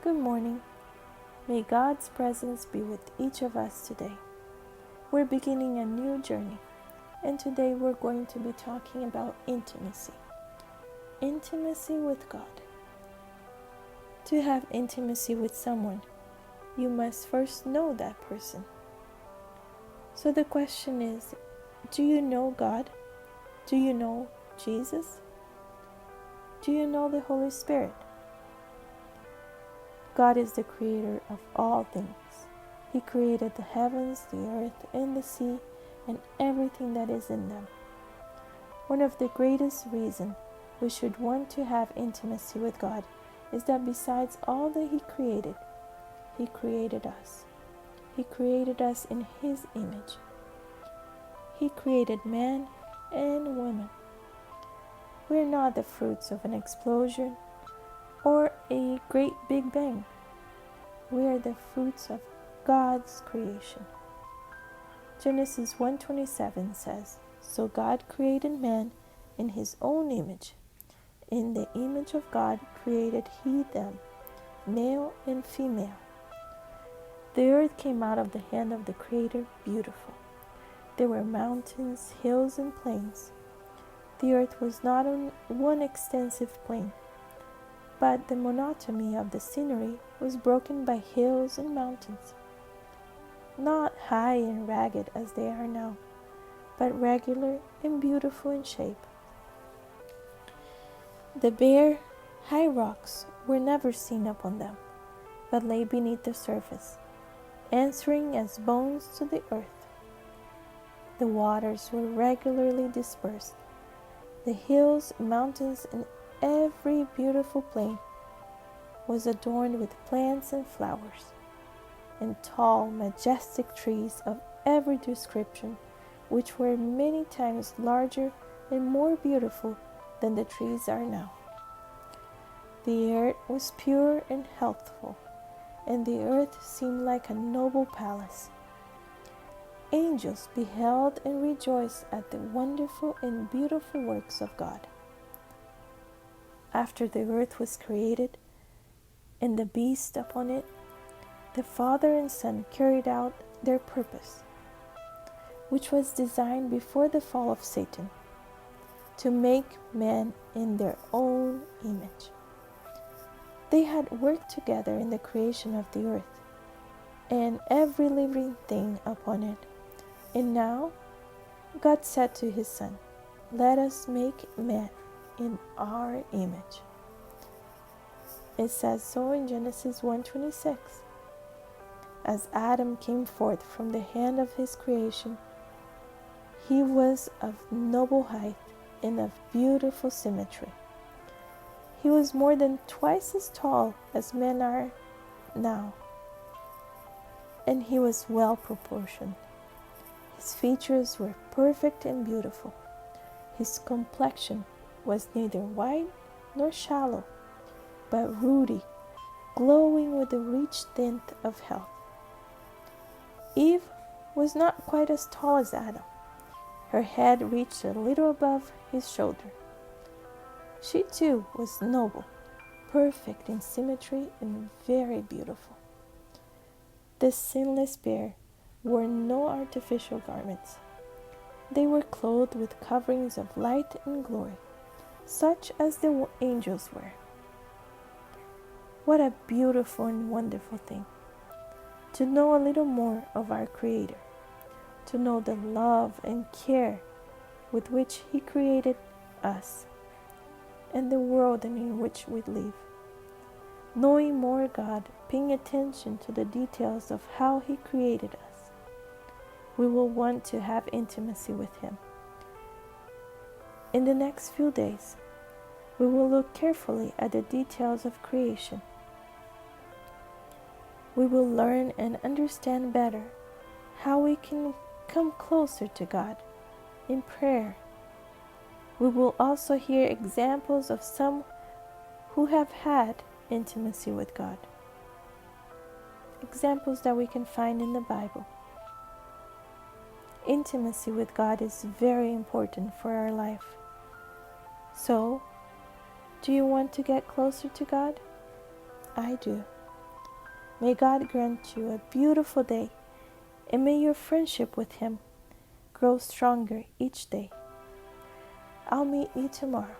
Good morning. May God's presence be with each of us today. We're beginning a new journey, and today we're going to be talking about intimacy. Intimacy with God. To have intimacy with someone, you must first know that person. So the question is, do you know God? Do you know Jesus? Do you know the Holy Spirit? God is the creator of all things. He created the heavens, the earth, and the sea, and everything that is in them. One of the greatest reasons we should want to have intimacy with God is that besides all that He created us. He created us in His image. He created man and woman. We are not the fruits of an explosion or a great big bang. We are the fruits of God's creation. Genesis 1:27 says, "So God created man in His own image. In the image of God created He them, male and female." The earth came out of the hand of the Creator beautiful. There were mountains, hills, and plains. The earth was not on one extensive plain, but the monotony of the scenery was broken by hills and mountains, not high and ragged as they are now, but regular and beautiful in shape. The bare, high rocks were never seen upon them, but lay beneath the surface, answering as bones to the earth. The waters were regularly dispersed. The hills, mountains, and every beautiful plain was adorned with plants and flowers, and tall, majestic trees of every description, which were many times larger and more beautiful than the trees are now. The air was pure and healthful, and the earth seemed like a noble palace. Angels beheld and rejoiced at the wonderful and beautiful works of God. After the earth was created, and the beast upon it, the Father and Son carried out their purpose, which was designed before the fall of Satan, to make man in their own image. They had worked together in the creation of the earth, and every living thing upon it. And now God said to His Son, "Let us make man in our image." It says so in Genesis 1:26. As Adam came forth from the hand of his creation, he was of noble height and of beautiful symmetry. He was more than twice as tall as men are now, and he was well proportioned. His features were perfect and beautiful. His complexion was neither white nor sallow, but ruddy, glowing with the rich tint of health. Eve was not quite as tall as Adam. Her head reached a little above his shoulder. She too was noble, perfect in symmetry, and very beautiful. This sinless pair wore no artificial garments. They were clothed with coverings of light and glory, such as the angels wear. What a beautiful and wonderful thing, to know a little more of our Creator, to know the love and care with which He created us and the world in which we live. Knowing more God, paying attention to the details of how He created us, we will want to have intimacy with Him. In the next few days, we will look carefully at the details of creation. We will learn and understand better how we can come closer to God in prayer. We will also hear examples of some who have had intimacy with God. Examples that we can find in the Bible. Intimacy with God is very important for our life. So, do you want to get closer to God? I do. May God grant you a beautiful day, and may your friendship with Him grow stronger each day. I'll meet you tomorrow.